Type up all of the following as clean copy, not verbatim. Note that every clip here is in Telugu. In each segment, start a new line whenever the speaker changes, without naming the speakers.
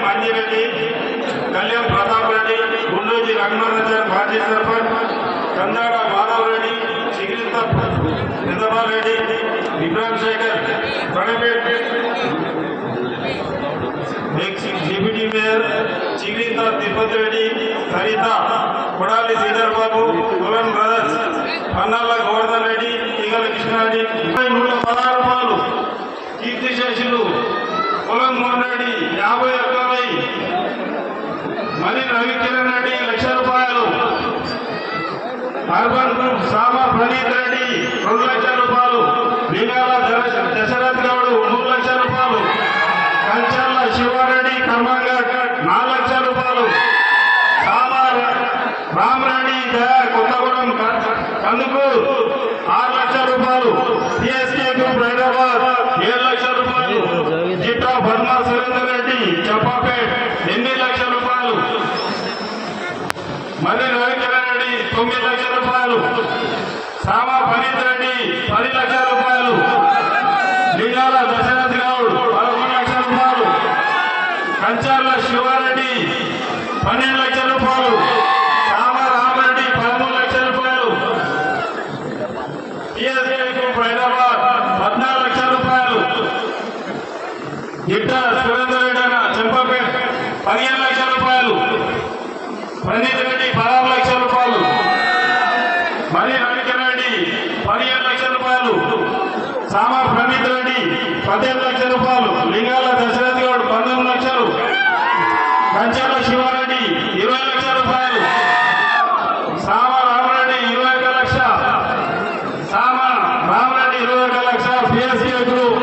మంజిరెడ్డి, కళ్యాణ్ ప్రతాప్ రెడ్డి, గుండూజీ రఘునాథాచార్య మాజీ sarpanch, Kandada Madhav Reddy, Chigirintha Nizamabad Reddy, Vikram Shekhar, ప్రణపేట్ deputy mayor Chigirintha Tirupati Reddy, Saritha, Kodali Sridhar Babu, కులన్ brothers, Pannala Govardhan Reddy, ఈగల కృష్ణారెడ్డి, 116 రూపాయలు. కీర్తిశేషులు కులన్ మోహన్ రెడ్డి 50 మరి రవికిరణ్ రెడ్డి 1,00,000 రూపాయలు. అర్బన్ గ్రూప్ సామా ప్రణీత్ రెడ్డి 2,00,000 రూపాయలు. లింగాల దశరథ్ గౌడ్ 3,00,000 రూపాయలు. కంచర్ల శివారెడ్డి కర్మంగడ్ 4,00,000 రూపాయలు. సామా రామరెడ్డి కొత్తగూడెం కందుకూరు 6,00,000 రూపాయలు. సిఎస్కే గ్రూప్ హైదరాబాద్ 7,00,000 రూపాయలు. జిట్టా పద్మా సురేందర్ రెడ్డి చప్పాపేట్ 8,00,000 రూపాయలు. మరి రవికిరణ్ రెడ్డి 9,00,000 రూపాయలు. సామా పనీత్ రెడ్డి 10,00,000 రూపాయలు. లింగాల దశరథ్ గౌడ్ 11,00,000 రూపాయలు. కంచర్ల శివారెడ్డి 12,00,000 రూపాయలు. సామా రామరెడ్డి 13,00,000 రూపాయలు. సిఎస్కే గ్రూప్ హైదరాబాద్ 14,00,000 రూపాయలు. జిట్టా సురేందర్ రెడ్డి చంపాపేట్ 15,00,000 రూపాయలు. ప్రణీత్ రెడ్డి 16,00,000 రూపాయలు. మరి రవికిరణ్ రెడ్డి 17,00,000 రూపాయలు. సామా ప్రణీత్ రెడ్డి 15,00,000 రూపాయలు. లింగాల దశరథ్ గౌడ్ 19,00,000. కంచర్ల శివారెడ్డి 20,00,000 రూపాయలు. సామా రామరెడ్డి 21,00,000. సామా రామరెడ్డి 21,00,000. పిఎస్కే గ్రూప్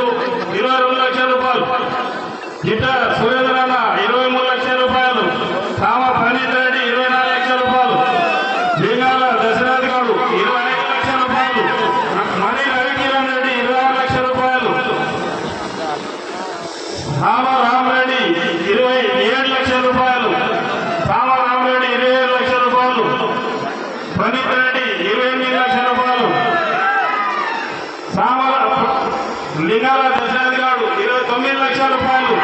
22,00,000 రూపాయలు. జిట్టా సురేంద్ర 23,00,000 రూపాయలు. సామా ప్రణీత్ రెడ్డి 24,00,000 రూపాయలు. లింగాల దశరథ్ గౌడ్ 25,00,000 రూపాయలు. మరి రవికిరణ్ రెడ్డి 26,00,000 రూపాయలు. సామా రామరెడ్డి 27,00,000 రూపాయలు. సామా రామరెడ్డి 27,00,000 రూపాయలు. ప్రణీత్ రెడ్డి 28,00,000 రూపాయలు. సామా లింగాల దశరథ్ గౌడ్ 29,00,000 రూపాయలు.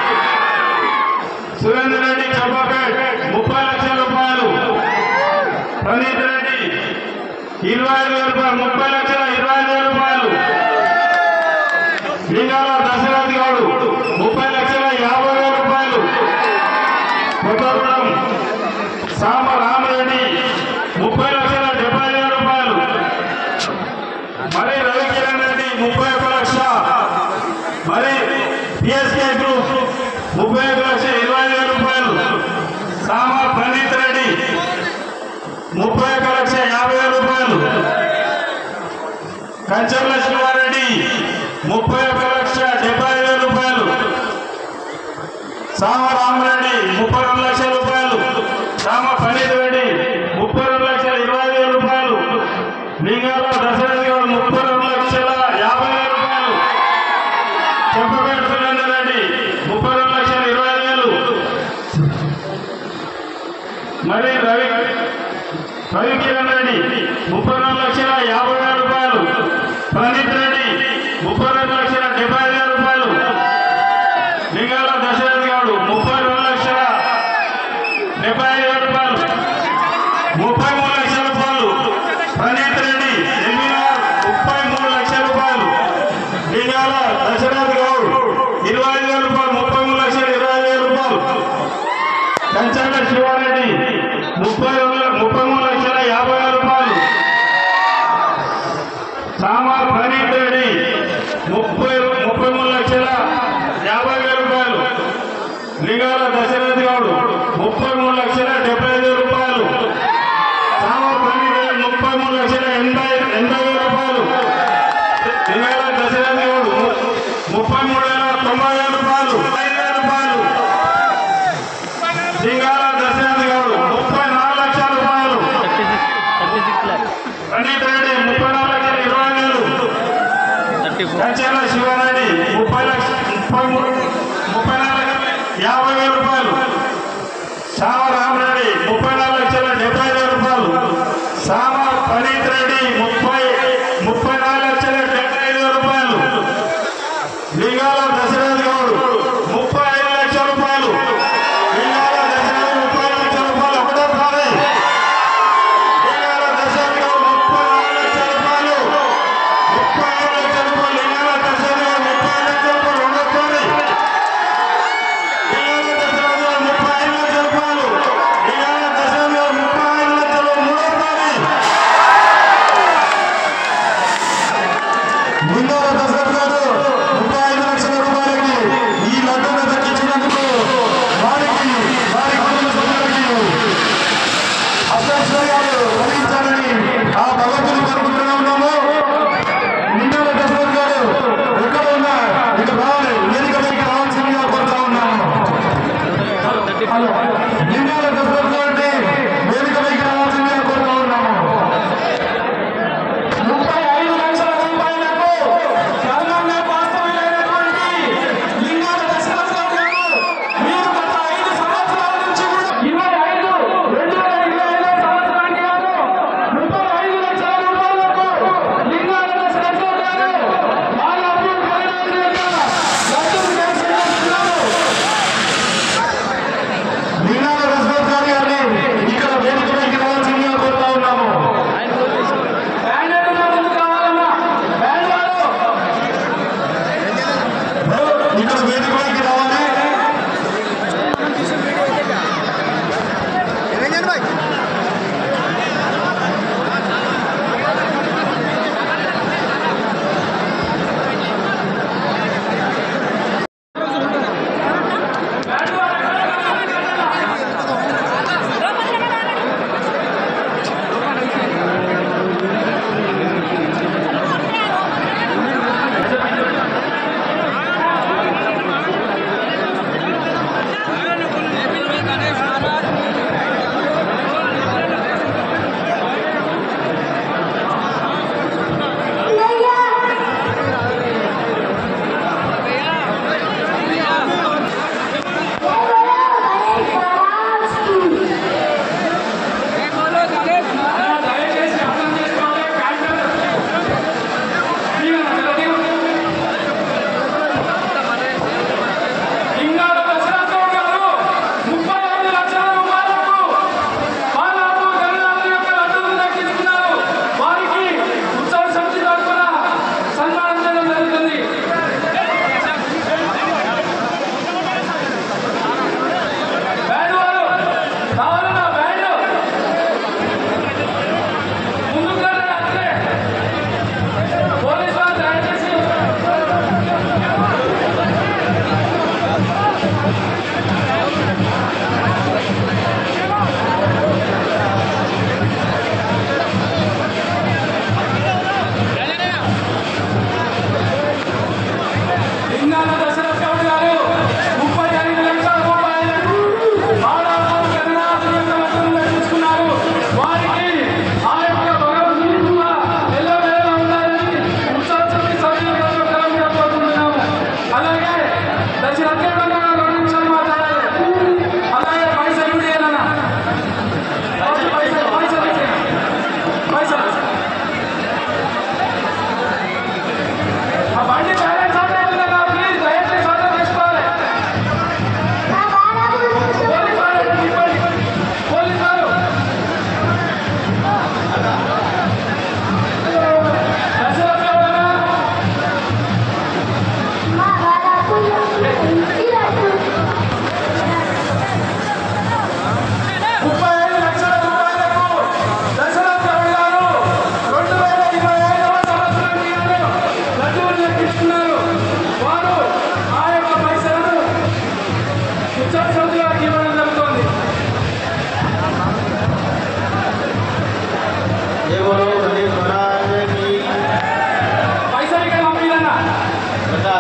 సురేందర్ రెడ్డి చంపాపేట్ 30,00,000 రూపాయలు. ప్రణీత్ రెడ్డి 25,000 రూపాయలు. 30,25,000 రూపాయలు. లింగాల దశరథ్ గౌడ్ 30,50,000 రూపాయలు. కొత్తగూడెం సామ రామరెడ్డి 30,70,000 రూపాయలు. మరి రవికిరణ్ రెడ్డి 31,00,000. మరి పిఎస్కే గ్రూప్ 31,20,000 రూపాయలు. సామా ప్రణీత్ రెడ్డి 31,50,000 రూపాయలు. కంచర్ల శివారెడ్డి 31,70,000 రూపాయలు. సామా రామరెడ్డి 32,00,000 రూపాయలు. సామా ప్రణీత్ రెడ్డి 32,20,000 రూపాయలు. లింగాల దశరథ్ గౌడ్ 32,50,000 రూపాయలు. చంపపేట సురేందర్ రెడ్డి 32,20,000. మరి రవికిరణ్ రెడ్డి 32,50,000 రూపాయలు. ప్రణీత్ రెడ్డి 32,70,000 రూపాయలు. లింగాల దశరథ్ గౌడ్ 32,70,000 రూపాయలు. 33,00,000 రూపాయలు. ప్రణీత్ రెడ్డి 33,00,000 రూపాయలు. లింగాల దశరథ్ గౌడ్ 25,000 రూపాయలు. 33,20,000 రూపాయలు. కంచర్ల శివారెడ్డి 33,50,000 రూపాయలు. సామా ప్రణీత్ రెడ్డి 33,50,000 రూపాయలు. లింగాల దశరథ్ గౌడ్ 33,70,000 రూపాయలు. సామా ప్రణీత్ రెడ్డి 33,80,000 రూపాయలు. లింగాల దశరథ్ గౌడ్ 33,90,000 రూపాయలు. 5,000 రూపాయలు. లింగాల దశరథ్ గౌడ్ 34,00,000 రూపాయలు. ప్రణీత్ రెడ్డి 34,20,000. కంచర్ల శివారెడ్డి 34,50,000 రూపాయలు. సామా రామరెడ్డి 34,70,000 రూపాయలు. సామా ప్రణీత్ రెడ్డి 34,75,000 రూపాయలు. లింగాల దశరథ్ గౌడ్ 35,00,000 రూపాయలు.
లింగాల దశరథ్ గారిని వేదికపైకి రావాల్సిందిగా కోరుతా ఉన్నాము. 35 లక్షల రూపాయలకు రంగంలో వాస్తవ్యులైనటువంటి లింగాల దశరథ్ గారు మీరు గత 5 సంవత్సరాల నుంచి కూడా 2025 సంవత్సరానికి గాను 35 లక్షల రూపాయలకు లింగాల దశరథ్ గారు వాళ్ళ అభివృద్ధి లింగాల దశరథ్ గారిని ఇక్కడ వేదికపైకి రావాల్సిందిగా కోరుతా ఉన్నాము. ఇక్కడ వేదికపైకి రావాలి.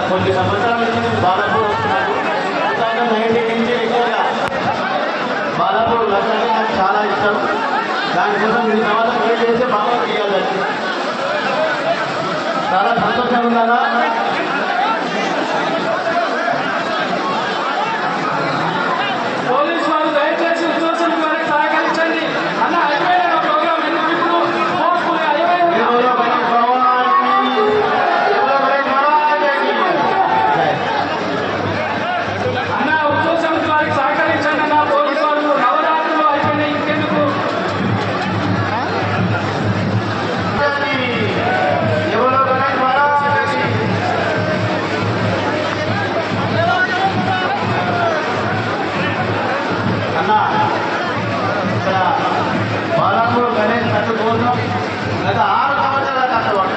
కొన్ని సంవత్సరాల నుంచి బాలాపూర్ వస్తున్నాను. 2019 నుంచి ఎక్కువగా బాలాపూర్ లక్ష అంటే నాకు చాలా ఇష్టం. దానికోసం ఈ సంవత్సరం వెయిట్ చేసి బాగా తీయాలి. చాలా సంతోషంగా ఉందా?
పోలీసు వారు దయచేసి ఉద్యోగం వారికి సహకరించండి అన్న. అయిపోయిన ప్రోగ్రామ్ ఎందుకు ఇప్పుడు అయిపోయింది. అన్న ఉద్యోగం వారికి సహకరించండి అన్న. పోలీసు వారు నవరాత్రులు అయిపోయినాయి, ఇంకెందుకు?
అన్న ఇక్కడ బాలాపూర్ గణేష్ కట్టు కోసం గత 6 సంవత్సరాల కట్టబడు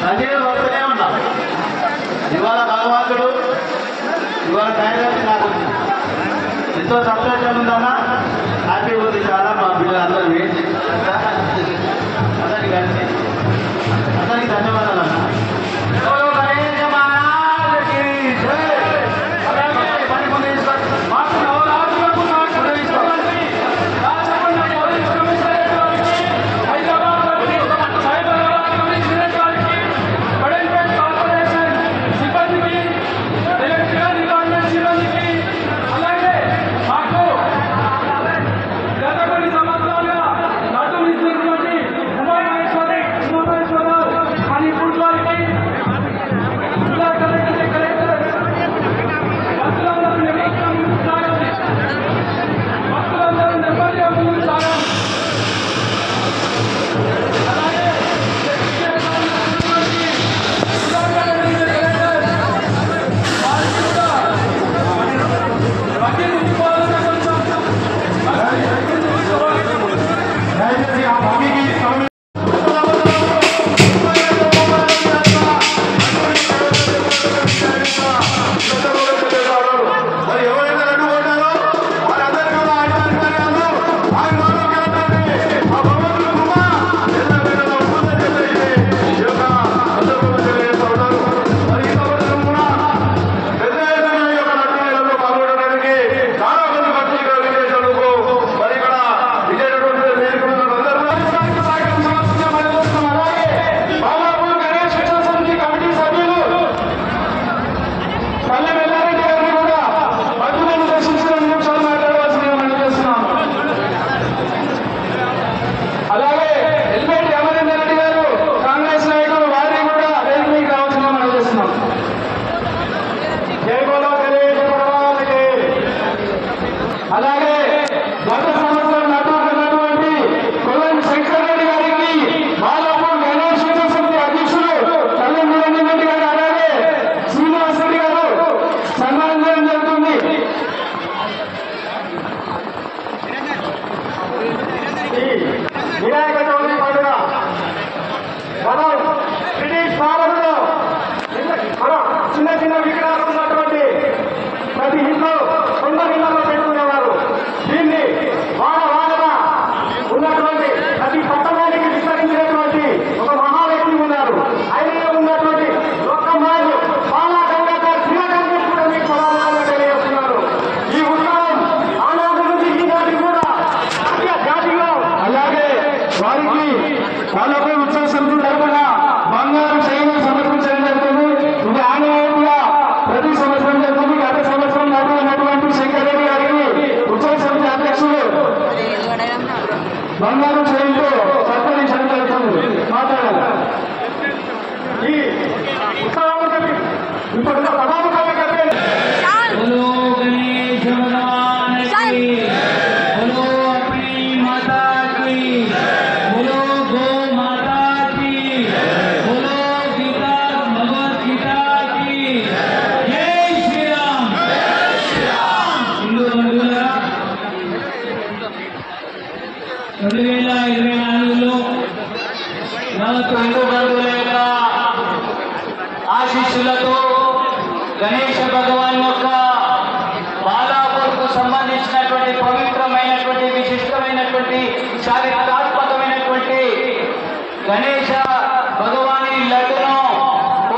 ప్రజలు వస్తూనే ఉన్నాం. ఇవాళ భగవంతుడు ఇవాళ టైం నాకు ఎంతో సంతోషం ఉందన్నా. హ్యాపీ ఉంది చాలా. మా పిల్లలందరూ వెయిట్ చేస్తున్నారు. అందరికీ కలిసి అందరికీ ధన్యవాదాలు అన్న. మాకు నవరాత్రులు
బంగారు చేయంతో సత్కరించడం జరుగుతుంది. మాట్లాడాలి. ఈ ఉత్సవానికి ఇప్పుడు సభాముఖంగా
बोलो गणेश भगवान की, बोलो अपनी माता की, बोलो गो माता की, बोलो गीता भगवत गीता की, जय श्री राम। हिंदू बंधुవులారా 2024లో నలభై హిందూ బంధువుల యొక్క ఆశీస్సులతో గణేశ భగవాన్ యొక్క బాలాపూర్కు సంబంధించినటువంటి పవిత్రమైనటువంటి విశిష్టమైనటువంటి చారిత్రాత్మకమైనటువంటి గణేశ భగవాని లడ్డును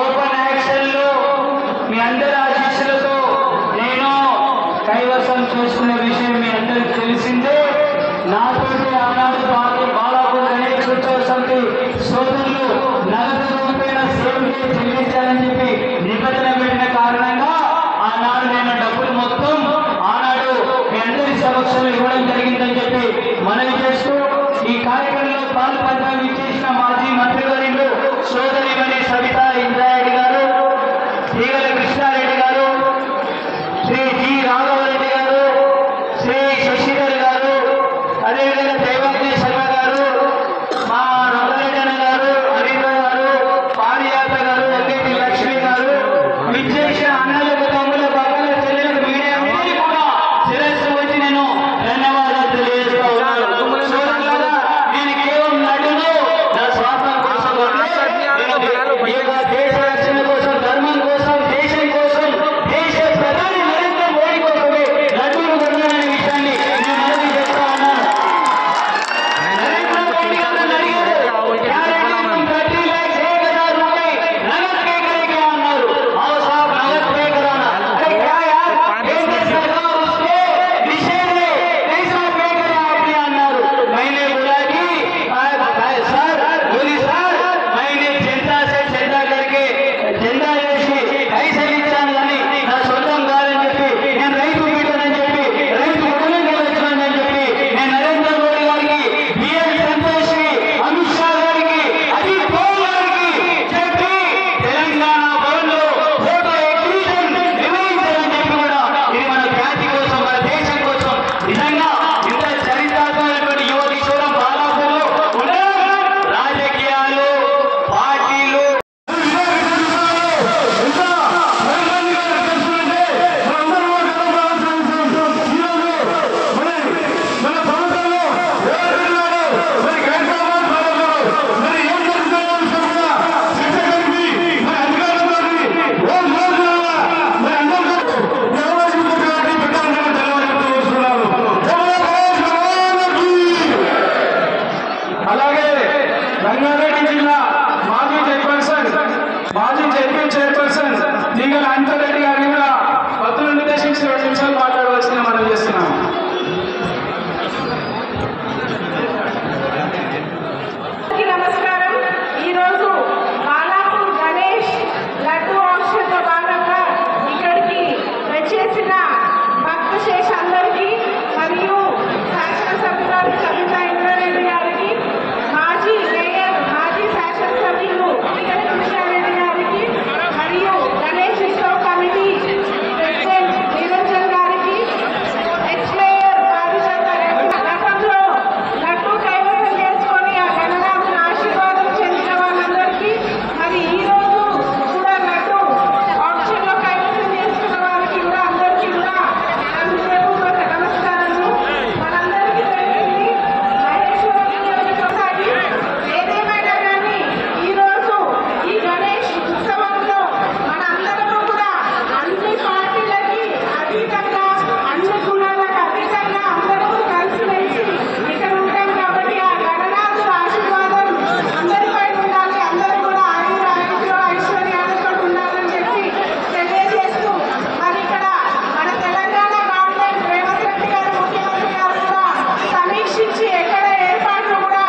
ఓపెన్ యాక్షన్లో మీ అందరి ఆశీస్సులతో నేను కైవసం చేసుకునే విషయం మీ అందరికి తెలిసిందే. నాతోటి ఆనాడు బాలాపూర్ గణేష్ ఉత్సవ సమితి సోదరులు నగదు రూపేణ సేవకి చెల్లించాలని చెప్పి నిబంధన పెట్టిన కారణంగా ఆనాడు నేను డబ్బులు మొత్తం ఆనాడు మీ అందరి సమక్షంలో ఇవ్వడం జరిగిందని చెప్పి మనవి చేస్తూ ఈ కార్యక్రమంలో పాల్పంచడం ఇచ్చేసిన మాజీ మంత్రివర్యులు సోదరిమణి సవితా ఇంద్రారెడ్డి గారు, తీగల కృష్ణారెడ్డి గారు, శ్రీ జి రాఘవరెడ్డి గారు, శ్రీ శశిధర్ గారు, అదేవిధంగా దైవజ్ఞ శర్మ గారు, మా రమరెడ్డి అన్న గారు, హరీంద్ర గారు, పారియాత గారు, ఎల్కేటి లక్ష్మి గారు, విచ్చేసిన అన్నలకు తమ్ముల బాబాల చెల్లెలకు మీడియా అందరికీ కూడా శిరస్సు వచ్చి నేను ధన్యవాదాలు తెలియజేస్తా ఉన్నాను. సోదరులారా, నేను కేవలం నటుడు నా స్వార్థం కోసం ఈ యొక్క దేశ రక్షణ కోసం, ధర్మం కోసం, దేశం కోసం, దేశ ప్రధాని నరేంద్ర మోడీ కోసమే నటుడు కొన్నాననే విషయాన్ని నేను మనవి చేస్తా ఉన్నాను. नरेंद्र मोदी गाరు అడిగారు, "क्या हम 30 लाख 1000 रुपए नगद पे करेंगे?" అన్నారు. "आओ साहब नगद पे कराना." अरे क्या यार, केंद्र सरकार उसके निषेध है, कैसा पे करे आपने అన్నారు. मैंने बोला कि सर, बोली सर, मैंने जनता से चंदा करके चंदा చేసి పైసలు ఇచ్చాను కానీ నా సొంతం కాదని చెప్పి, నేను రైతు బిడ్డనని చెప్పి, రైతు కుటుంబంగా వచ్చానని చెప్పి, నేను నరేంద్ర మోడీ గారికి, బిఎల్ సంతోష్ కి, అమిత్ షా గారికి, అజిత్ పవార్ గారికి చెప్పి తెలంగాణ భవన్లో ఫోటో ఎగ్జిబిషన్ నిర్వహించాలని చెప్పి కూడా ఇది మన ఖ్యాతి కోసం, మన దేశం కోసం నిజంగా ఇంత చరిత్రాత్మకమైనటువంటి యువ కిషోరం బాలాపూర్లో ఉండడం రాజకీయాలు, పార్టీలు
అలాగే రంగారెడ్డి జిల్లా మాజీ జైపీ చైర్పర్సన్ తీగల అంతరెడ్డి గారిని కూడా భక్తులను ఉద్దేశించి 2 నిమిషాలు మాట్లాడవలసిందిగా మనం చేస్తున్నాం.
నమస్కారం. ఈరోజు బాలాపూర్ గణేష్ లడ్డు ఆక్షన్లో భాగంగా ఇక్కడికి వచ్చేసిన భక్త శేష అందరికీ మరియు శాసనసభ్యురాలు సవితా ఇంద్రారెడ్డి గారికి, మాజీ మేయర్, మాజీ శాసనసభ్యులు తీగల కృష్ణారెడ్డి గారికి మరియు గణేష్ ఉత్సవ కమిటీ ప్రెసిడెంట్ నిరంజన్ గారికి, ఎక్స్ మేయర్ పారిజాత రెడ్డి, గతంలో లడ్డు కైవసం చేసుకొని ఆ గణనాథుని ఆశీర్వాదం చెందిన వాళ్ళందరికీ, మరి ఈ రోజు కూడా లడ్డు ఆక్షన్లో కైవసం చేసుకున్న వారికి కూడా అందరికీ కూడా హృదయపూర్వక నమస్కారాలు. మనందరికీ తెలిసింది మహేశ్వరం నియోజకవర్గానికి ఏదేమైనా కానీ ఈరోజు ఈ గణేష్ ఉత్సవంలో మనందరము కూడా అన్ని పార్టీలకి అతీతంగా, అన్ని కులాలకు అతీతంగా అందరూ కలిసిమెలిసి ఇక్కడ ఉంటాం కాబట్టి ఆ గణనాథుడు ఆశీర్వాదం అందరిపై ఉండాలి, అందరూ కూడా ఐశ్వర్యాలతో ఉండాలని చెప్పి తెలియజేస్తూ, మరి ఇక్కడ మన తెలంగాణ గవర్నమెంట్ రేవంత్ రెడ్డి గారు ముఖ్యమంత్రి గారు కూడా సమీక్షించి ఎక్కడ ఏర్పాట్లు కూడా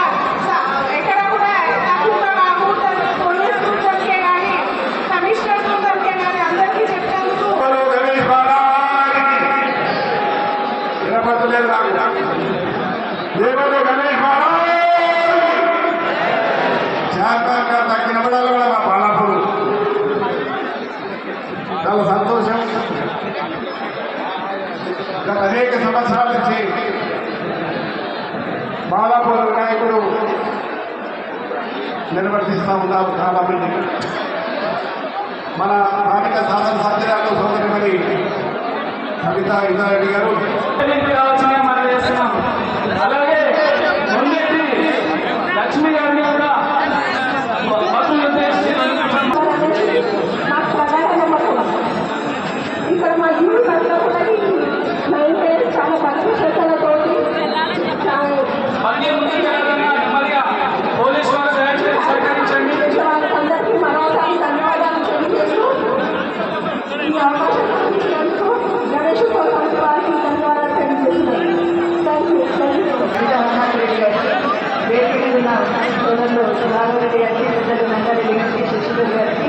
ఎక్కడ కూడా తక్కువగా కాకూడదు, పోలీస్ బృందంకే కానీ కమిషనర్ బృందంకే కానీ అందరికీ చెప్పేందుకు
గణేష్ బాలాకి వినపడలేదు నాకు. దేవుడు గణేష్ శాఖగా తగ్గినప్పుడల్లా కూడా మా పాలపూరు చాలా సంతోషం. గత అనేక సంవత్సరాల నుంచి బాలాపూర్ వినాయకుడు నిర్వర్తిస్తూ ఉన్నాము. చాలామంది మన స్థానిక సాధన సాధ్యాలు సోదరిమణి కవిత ఇంద్రారెడ్డి గారు
కావాల్సిందిగా మనం చేస్తున్నాం. అలాగే మొన్నటి లక్ష్మి గారిని కూడా భక్తులు ఉద్దేశించి
నాకు ప్రధాన నమ్మకం ఇక్కడ మా యూత్ అంతా కూడా మెయింటైన్ చాలా భక్తి శ్రద్ధలతో
నెమ్మదిగా పోలీసు వారు దయచేసి సహకరించండి.
వాళ్ళకందరికీ మరోసారి ధన్యవాదాలు తెలియజేస్తూ ఈ అవకాశం ఇచ్చినందుకు గణేష్ వారికి ధన్యవాదాలు తెలియజేస్తున్నాను.
వేదిక మీద ఉన్న సోదరులు రాఘవరెడ్డి గారికి, పెద్దలు నందారెడ్డి గారికి, శశిధర్ గారికి,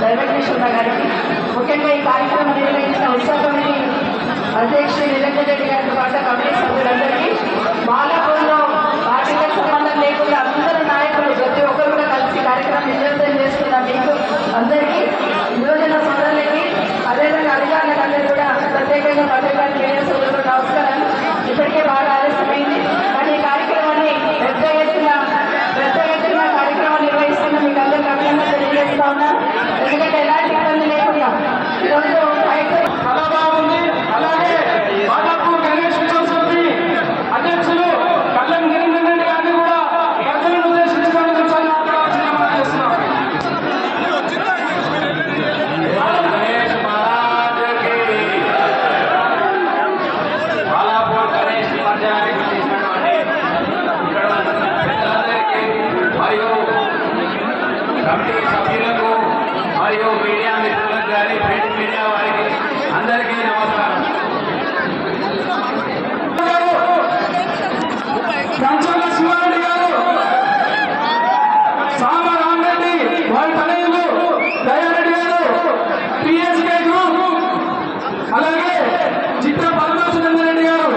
దైవకృష్ణ గారికి, ముఖ్యంగా ఈ కార్యక్రమం నిర్వహించిన ఉత్సవ కమిటీ అధ్యక్షుడు నిరంజన్ రెడ్డి గారితో పాటు కమిటీ సభ్యులందరికీ, బాలాపూర్లో పార్టీలకు సంబంధం లేకుండా అందరూ నాయకులు ప్రతి ఒక్కరు కూడా కలిసి కార్యక్రమం విజయవంతం చేస్తున్న మీకు అందరికీ, యువజన సోదరులకి, అదేవిధంగా అధికారులకు అందరూ కూడా ప్రత్యేకంగా పత్రికా మీడియా సోదరులు నమస్కారాలు. ఇప్పటికే బాగా ఆలస్యమైంది, కానీ ఈ కార్యక్రమాన్ని పెద్ద ఎత్తున కార్యక్రమం నిర్వహిస్తున్న మీకు అందరికీ అభినందన తెలియజేస్తా ఉన్నాను. ఎందుకంటే ఎలాంటి ఇబ్బంది లేకుండా ఈరోజు
చాలా బాగుంది. అలాగే బాలాపూర్ గణేష్ ఉత్సవ సమితి అధ్యక్షులు కళ్యాణ్ నిరంజన్ రెడ్డి గారిని కూడా భక్తులను ఉద్దేశించి రెండు నిమిషాలు మాట్లాడాల్సిందిగా మనం చేస్తున్నాం.
గణేష్ మహారాజుకి బాలాపూర్ గణేష్ మధ్యాహ్నానికి చేసినటువంటి ఇక్కడ పెద్దలందరికీ మరియు కమిటీ సభ్యులకు మరియు మీడియా మిత్రులకు కానీ ప్రింట్ మీడియా వారికి అందరికీ నమస్కారం.
కంచర్ల శివారెడ్డి గారు, సామ రామరెడ్డి వారి తనయులు దయారెడ్డి గారు, పిఎస్కే గ్రూప్, అలాగే చిత్ర పరమేశ్వర రెడ్డి గారు.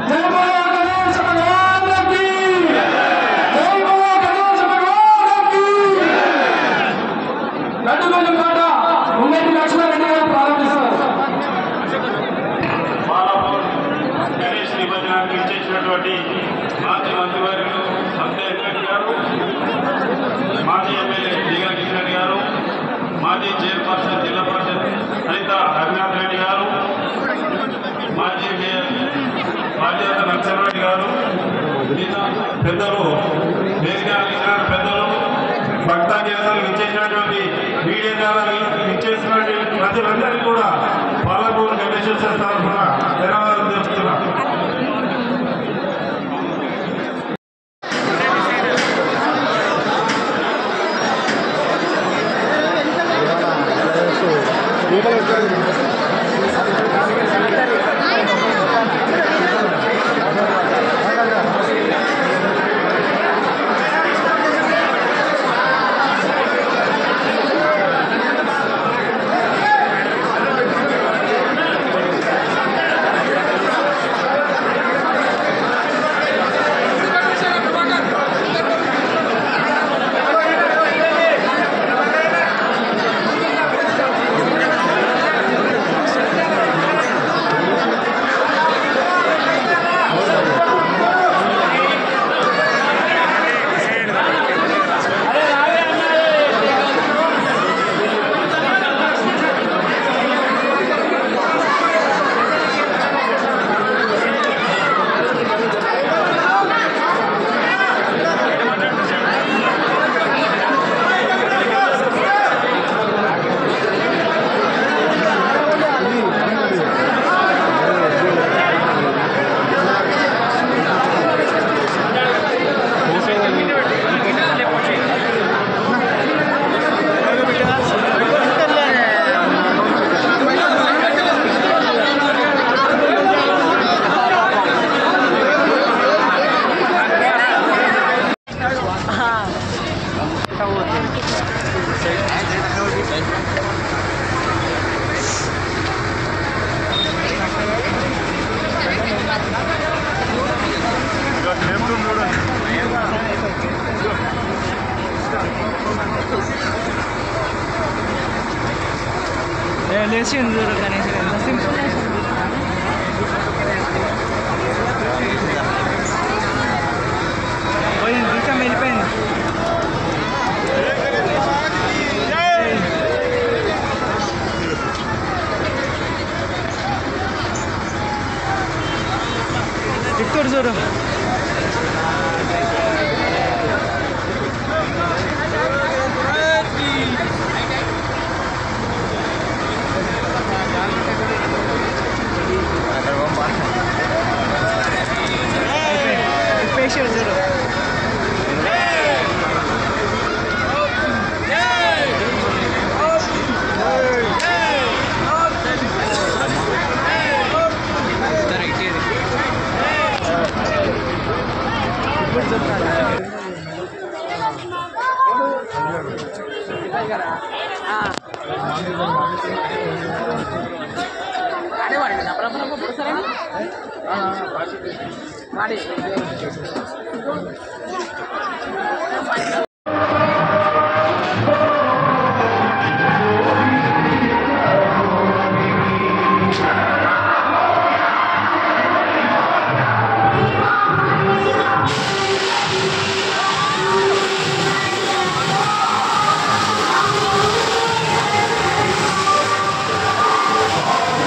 జై బోలో గణేశ భగవానుకి, జై బోలో గణేశ భగవానుకి. లడ్డుగొండ పాట ముంగటి లక్ష్మారెడ్డి గారు ప్రారంభిస్తారు.
బాలాపూర్ గణేష్ నిబంధనకు ఇచ్చేసినటువంటి మాజీ మంత్రివర్యులు సంజయ్ రెడ్డి గారు, మాజీ ఎమ్మెల్యే దిగల కిషన్ గారు, మాజీ చైర్పర్సన్ జిల్లా పరిషత్ అనిత రఘునాథ్ రెడ్డి గారు, మాజీ మేయర్ బాధ్యత నరసింహారెడ్డి గారు, మిగతా పెద్దలు వేదిక పెద్దలు భక్త కేంద్రాలు ఇచ్చేసినటువంటి మీడియా ద్వారా ఇచ్చేసినటువంటి ప్రజలందరికీ కూడా బాలాపూర్ గణేష్ తరఫున ధన్యవాదాలు తెలుపుతున్నాం.
లేచింది చూడు గణేష్ ఎంత సింపుల్ పోయింది దీక్షం వెళ్ళిపోయింది ఎక్కుతాడు చూడు పేషెంట్ చూడు ఇప్పుడు చెప్తాను అదే వాడి వాడి